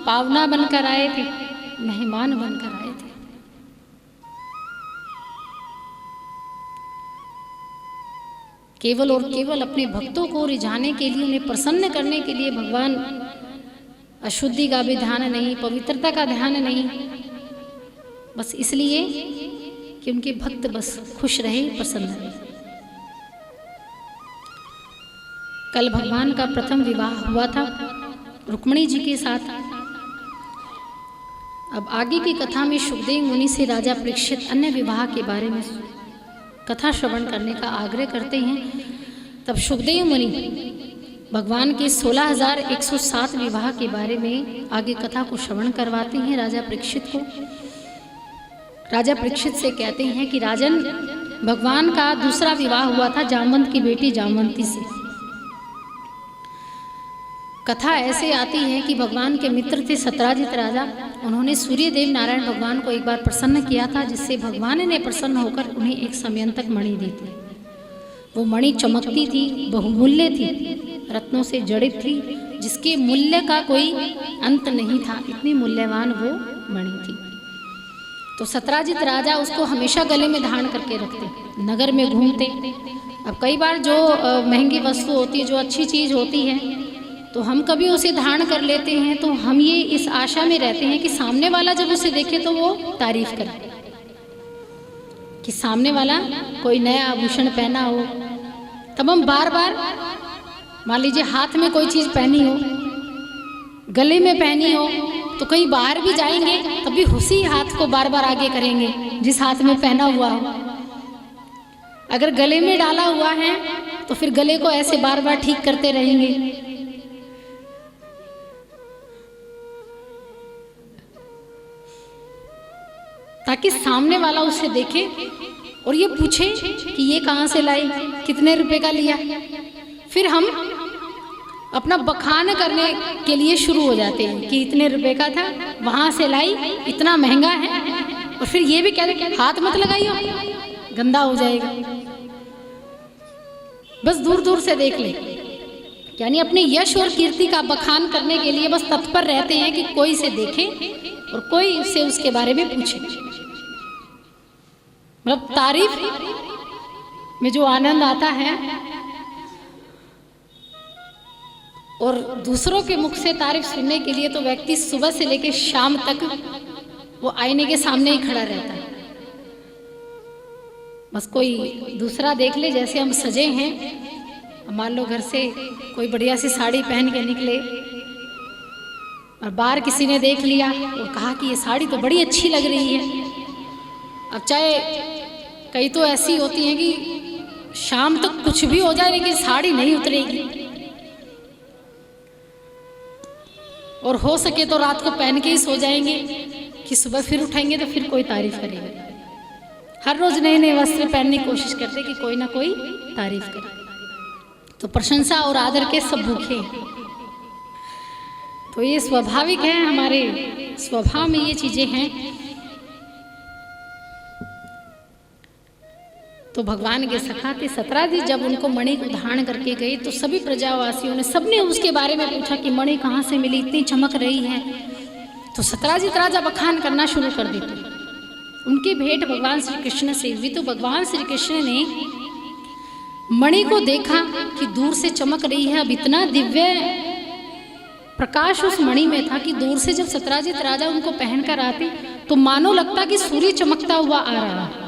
पावना बनकर आए थे, मेहमान बनकर आए थे। केवल और केवल अपने भक्तों को रिझाने के लिए, उन्हें प्रसन्न करने के लिए भगवान अशुद्धि का भी ध्यान नहीं, पवित्रता का ध्यान नहीं, बस इसलिए कि उनके भक्त बस खुश रहे, प्रसन्न रहे। कल भगवान का प्रथम विवाह हुआ था रुक्मिणी जी के साथ। अब आगे की कथा में सुखदेव मुनि से राजा परीक्षित अन्य विवाह के बारे में कथा श्रवण करने का आग्रह करते हैं। तब सुखदेव मुनि भगवान के 16,107 विवाह के बारे में आगे कथा को श्रवण करवाते हैं राजा परीक्षित को। राजा परीक्षित से कहते हैं कि राजन, भगवान का दूसरा विवाह हुआ था जामवंत की बेटी जामवंती से। कथा ऐसे आती है कि भगवान के मित्र थे सत्राजित राजा, उन्होंने सूर्यदेव नारायण भगवान को एक बार प्रसन्न किया था, जिससे भगवान ने प्रसन्न होकर उन्हें एक समयंतक मणि दी थी। वो मणि चमकती थी, बहुमूल्य थी, रत्नों से जड़ित थी, जिसके मूल्य का कोई अंत नहीं था, इतनी मूल्यवान वो मणि थी। तो सत्राजित राजा उसको हमेशा गले में धारण करके रखते, नगर में घूमते। अब कई बार जो महंगी वस्तु होती है, जो अच्छी चीज़ होती है, तो हम कभी उसे धारण कर लेते हैं, तो हम ये इस आशा में रहते हैं कि सामने वाला जब उसे देखे तो वो तारीफ करे, कि सामने वाला कोई नया आभूषण पहना हो। तब हम बार बार, मान लीजिए हाथ में कोई चीज़ पहनी हो, गले में पहनी हो, तो कहीं बाहर भी जाएंगे तब भी उसी हाथ को बार बार आगे करेंगे जिस हाथ में पहना हुआ हो। अगर गले में डाला हुआ है तो फिर गले को ऐसे बार बार ठीक करते रहेंगे। ताकि सामने वाला उसे देखे और ये पूछे कि ये कहाँ से लाई, कितने रुपए का लिया। फिर हम अपना बखान करने के लिए शुरू हो जाते हैं कि इतने रुपए का था, वहाँ से लाई, इतना महंगा है। और फिर ये भी कहते हैं हाथ मत लगाइयो, गंदा हो जाएगा। बस दूर दूर से देख ले, यानी अपने यश और कीर्ति का बखान करने के लिए बस तत्पर रहते हैं कि कोई से देखे और कोई से उसके बारे में पूछे। मतलब तारीफ में जो आनंद आता है और दूसरों के मुख से तारीफ सुनने के लिए तो व्यक्ति सुबह से लेकर शाम तक वो आईने के सामने ही खड़ा रहता है। बस कोई दूसरा देख ले, जैसे हम सजे हैं, मान लो घर से कोई बढ़िया सी साड़ी पहन के निकले और बाहर किसी ने देख लिया और कहा कि ये साड़ी तो बड़ी अच्छी लग रही है। अब चाहे कई तो ऐसी होती हैं कि शाम तक कुछ भी हो जाए लेकिन साड़ी नहीं उतरेगी, और हो सके तो रात को पहन के ही सो जाएंगे कि सुबह फिर उठाएंगे तो फिर कोई तारीफ करेगा। हर रोज नए नए वस्त्र पहनने की कोशिश करते कि कोई ना कोई तारीफ करे। तो प्रशंसा और आदर के सब भूखे हैं। तो ये स्वाभाविक है, हमारे स्वभाव में ये चीजें हैं। तो भगवान के सखा थे सत्राजित जब उनको मणि को धारण करके गए तो सभी प्रजावासियों ने, सबने उसके बारे में पूछा कि मणि कहाँ से मिली, इतनी चमक रही है। तो सत्राजित राजा बखान करना शुरू कर देते। उनकी भेंट भगवान श्री कृष्ण से हुई। तो भगवान श्री कृष्ण ने मणि को देखा कि दूर से चमक रही है। अब इतना दिव्य प्रकाश उस मणि में था कि दूर से जब सत्राजित राजा उनको पहनकर आते तो मानो लगता कि सूर्य चमकता हुआ आ रहा है,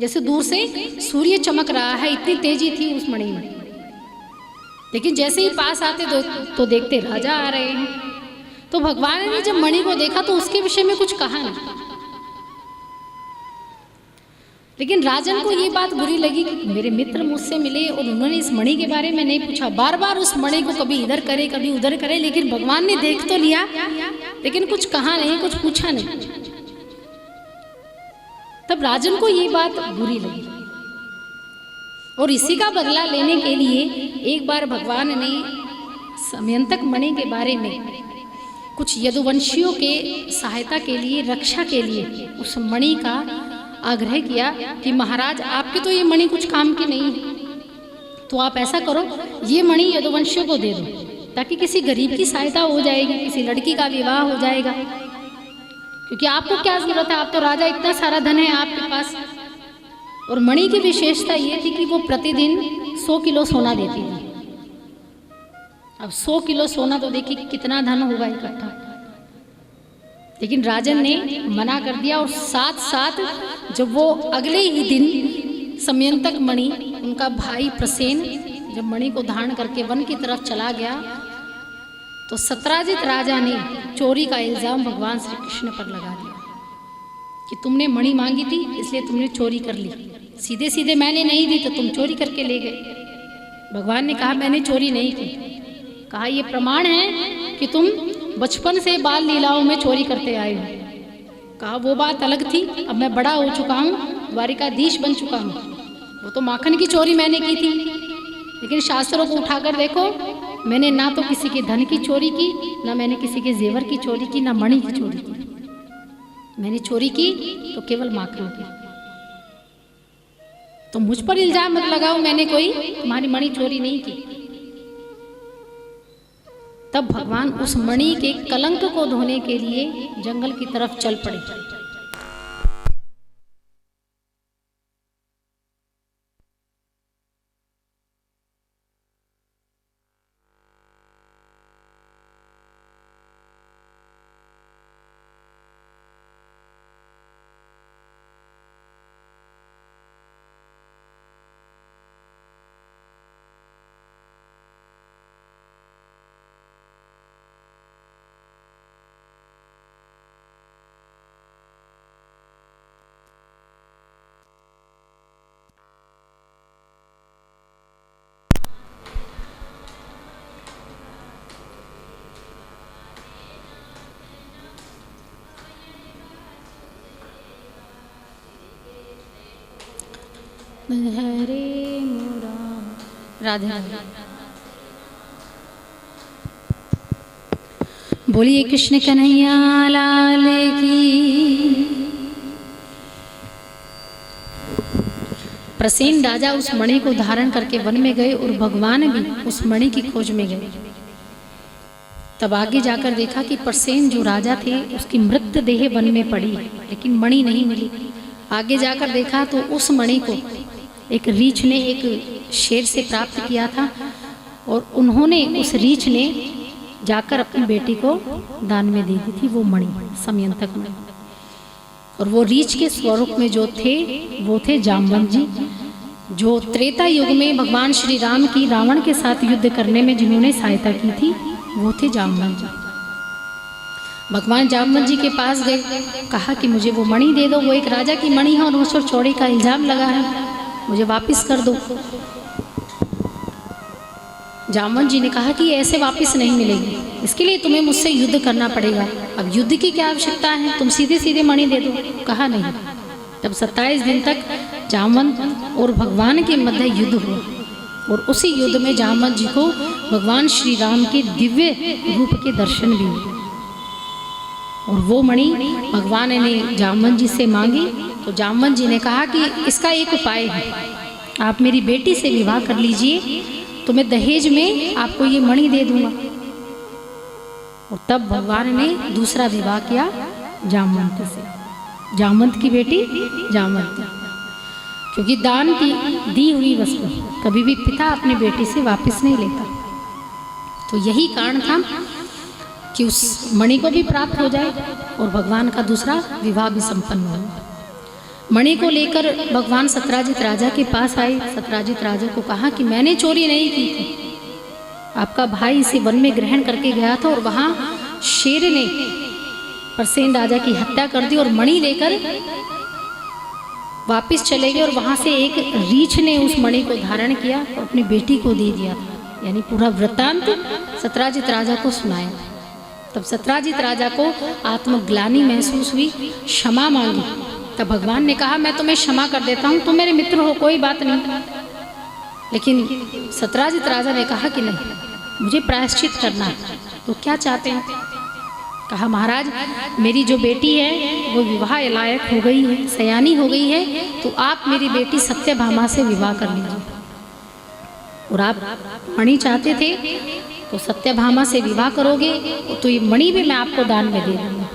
जैसे दूर से सूर्य चमक रहा है, इतनी तेजी थी उस मणि में। लेकिन जैसे ही पास आते तो देखते राजा आ रहे हैं। तो भगवान ने जब मणि को देखा तो उसके विषय में कुछ कहा नहीं, लेकिन राजन को ये बात बुरी लगी कि मेरे मित्र मुझसे मिले और उन्होंने इस मणि के बारे में नहीं पूछा। बार बार उस मणि को कभी इधर करे कभी उधर करे, लेकिन भगवान ने देख तो लिया लेकिन कुछ कहा नहीं, कुछ पूछा नहीं। तब राजन को ये बात बुरी लगी और इसी का बदला लेने के लिए एक बार भगवान ने समयंतक मणि के बारे में कुछ यदुवंशियों के सहायता के लिए, रक्षा के लिए उस मणि का आग्रह किया कि महाराज आपके तो ये मणि कुछ काम की नहीं है, तो आप ऐसा करो ये मणि यदुवंशियों को दे दो। ताकि किसी गरीब की सहायता हो जाएगी, किसी लड़की का विवाह हो जाएगा। क्योंकि आपको क्या जरूरत है, आप तो राजा, इतना सारा धन है आपके पास। और मणि की विशेषता ये थी कि वो प्रतिदिन 100 किलो सोना देती थी। अब 100 किलो सोना तो देखिए कितना धन होगा इकट्ठा। लेकिन राजन ने मना कर दिया, और साथ साथ जब वो अगले ही दिन समयंतक मणि, उनका भाई प्रसेन जब मणि को धारण करके वन की तरफ चला गया, तो सत्राजित राजा ने चोरी का इल्जाम भगवान श्री कृष्ण पर लगा दिया कि तुमने मणि मांगी थी इसलिए तुमने चोरी कर ली, सीधे सीधे मैंने नहीं दी तो तुम चोरी करके ले गए। भगवान ने कहा मैंने चोरी नहीं की। कहा ये प्रमाण है कि तुम बचपन से बाल लीलाओं में चोरी करते आए हो। कहा वो बात अलग थी, अब मैं बड़ा हो चुका हूँ, द्वारिकाधीश बन चुका हूँ। वो तो माखन की चोरी मैंने की थी, लेकिन शास्त्रों को उठाकर देखो, मैंने ना तो किसी के धन की चोरी की, ना मैंने किसी के जेवर की चोरी की, ना मणि की चोरी की। मैंने चोरी की तो केवल माखन की। तो मुझ पर इल्जाम मत लगाओ, मैंने कोई तुम्हारी मणि चोरी नहीं की। तब भगवान उस मणि के कलंक को धोने के लिए जंगल की तरफ चल पड़े। हरे मोरा राधे राधे। बोलिए कृष्ण कन्हैया लाल की। प्रसेन राजा उस मणि को धारण करके वन में गए और भगवान भी उस मणि की खोज में गए। तब आगे जाकर देखा कि प्रसेन जो राजा थे उसकी मृत देह वन में पड़ी, लेकिन मणि नहीं मिली। आगे जाकर देखा तो उस मणि को एक रीछ ने एक शेर से प्राप्त किया था, और उन्होंने उस रीछ ने जाकर अपनी बेटी को दान में दे दी थी वो मणि, समयंतक मणि। और वो रीछ के स्वरूप में जो थे वो थे जामवंत जी, जो त्रेता युग में भगवान श्री राम की रावण के साथ युद्ध करने में जिन्होंने सहायता की थी, वो थे जामवंत जी। भगवान जामवंत जी के पास गए, कहा कि मुझे वो मणि दे दो, वो एक राजा की मणि है और मुझ पर चोरी का इल्जाम लगा है, मुझे वापस कर दो। जामवंत जी ने कहा कि ऐसे वापस नहीं मिलेगी, इसके लिए तुम्हें मुझसे युद्ध करना पड़ेगा। अब युद्ध की क्या आवश्यकता है, तुम सीधे सीधे मणि दे दो। कहा नहीं। तब 27 दिन तक जामवंत और भगवान के मध्य युद्ध हुआ, और उसी युद्ध में जामवंत जी को भगवान श्री राम के दिव्य रूप के दर्शन भी हुए। और वो मणि भगवान ने जामवंत जी से मांगी, तो जामवंत जी ने कहा कि इसका एक उपाय है, आप मेरी बेटी से विवाह कर लीजिए तो मैं दहेज में आपको ये मणि दे दूंगा। और तब भगवान ने दूसरा विवाह किया जामवंत से, जामवंत की बेटी जामवंती। क्योंकि दान की दी हुई वस्तु कभी भी पिता अपनी बेटी से वापस नहीं लेता। तो यही कारण था कि उस मणि को भी प्राप्त हो जाए और भगवान का दूसरा विवाह भी संपन्न हो। मणि को लेकर भगवान सत्राजित राजा के पास आए। सत्राजित राजा को कहा कि मैंने चोरी नहीं की थी, आपका भाई इसे वन में ग्रहण करके गया था और वहाँ शेर ने प्रसेन राजा की हत्या कर दी और मणि लेकर वापस चले गए, और वहाँ से एक रीछ ने उस मणि को धारण किया और अपनी बेटी को दे दिया था। यानी पूरा वृत्तांत सत्राजित राजा को सुनाया। तब सत्राजित राजा को आत्मग्लानि महसूस हुई, क्षमा मांगी। तब भगवान ने कहा मैं तुम्हें क्षमा कर देता हूँ, तुम मेरे मित्र हो, कोई बात नहीं। लेकिन सत्राजित राजा ने कहा कि नहीं, मुझे प्रायश्चित करना है। तो क्या चाहते हैं? कहा महाराज मेरी जो बेटी है वो विवाह लायक हो गई है, सयानी हो गई है, तो आप मेरी बेटी सत्यभामा से विवाह कर लीजिए। और आप मणि चाहते थे तो सत्यभामा से विवाह करोगे तो ये मणि भी मैं आपको दान में दे दूंगा,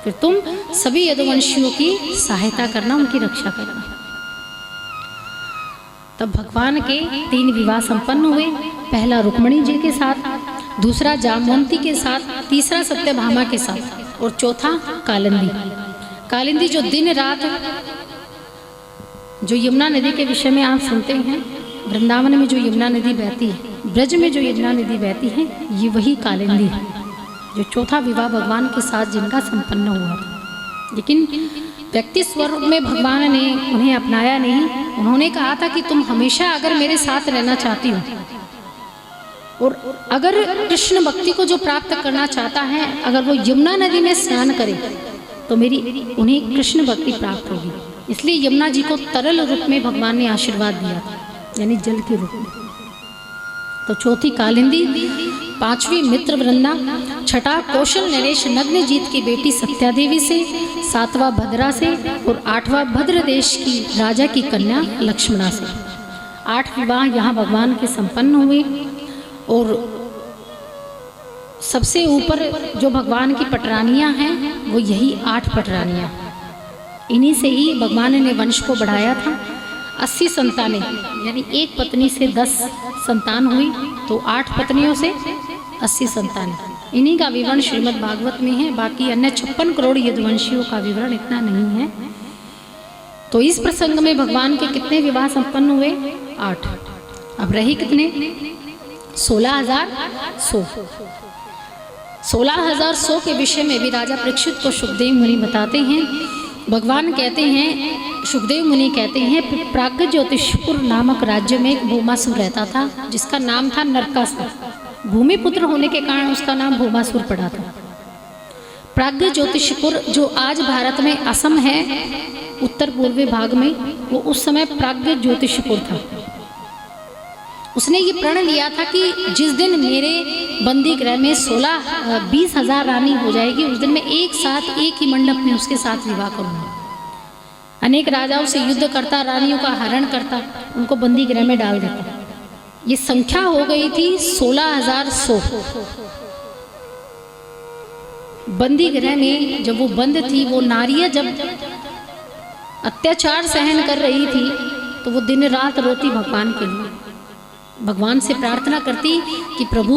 फिर तुम सभी यदुवंशियों की सहायता करना, उनकी रक्षा करना। तब भगवान के 3 विवाह संपन्न हुए। पहला रुक्मिणी जी के साथ, दूसरा जामवंती के साथ, तीसरा सत्यभामा के साथ और चौथा कालिंदी। कालिंदी जो दिन रात, जो यमुना नदी के विषय में आप सुनते हैं, वृंदावन में जो यमुना नदी बहती है, ब्रज में जो यमुना नदी बहती है, ये वही कालिंदी है, जो चौथा विवाह भगवान के साथ जिनका संपन्न हुआ था। लेकिन व्यक्ति स्वरूप में भगवान ने उन्हें अपनाया नहीं। उन्होंने कहा था कि तुम हमेशा अगर मेरे साथ रहना चाहती हो और अगर कृष्ण भक्ति को जो प्राप्त करना चाहता है, अगर वो यमुना नदी में स्नान करे तो उन्हें कृष्ण भक्ति प्राप्त होगी। इसलिए यमुना जी को तरल रूप में भगवान ने आशीर्वाद दिया था, यानी जल के रूप में। तो चौथी कालिंदी, पांचवी मित्र वृंदा, छठा कौशल नरेश नग्नजीत की बेटी सत्या देवी से, सातवां भद्रा से और आठवां भद्र देश की राजा की कन्या लक्ष्मणा से। 8 विवाह यहाँ भगवान के संपन्न हुए। और सबसे ऊपर जो भगवान की पटरानियाँ हैं वो यही 8 पटरानियाँ, इन्हीं से ही भगवान ने वंश को बढ़ाया था। 80 संतानें, यानी एक पत्नी से 10 संतान हुई, तो 8 पत्नियों से 80 संतानें। इन्हीं का विवरण श्रीमद् भागवत में है। बाकी अन्य 56 करोड़ यदुवंशियों का विवरण इतना नहीं है। तो इस प्रसंग में भगवान के कितने विवाह संपन्न हुए? 8। अब रही कितने? 16,100। 16,100 के विषय में भी राजा परीक्षित को सुखदेव मुनि बताते हैं। भगवान कहते हैं, सुखदेव मुनि कहते हैं, प्राग ज्योतिषपुर नामक राज्य में एक भौमासुर रहता था, जिसका नाम था नरकासुर। भूमिपुत्र होने के कारण उसका नाम भौमासुर पड़ा था। प्राग ज्योतिषपुर जो आज भारत में असम है, उत्तर पूर्वी भाग में, वो उस समय प्राग ज्योतिषपुर था। उसने ये प्रण लिया था कि जिस दिन मेरे बंदी गृह में 20,000 रानी हो जाएगी, उस दिन मैं एक साथ एक ही मंडप में उसके साथ विवाह करूँगा। अनेक राजाओं से युद्ध करता, रानियों का हरण करता, उनको बंदी गृह में डाल देता। ये संख्या हो गई थी 16,100। बंदी गृह में जब वो बंद थी, वो नारियां जब अत्याचार सहन कर रही थी, तो वो दिन रात रोती भगवान के लिए, भगवान से प्रार्थना करती कि प्रभु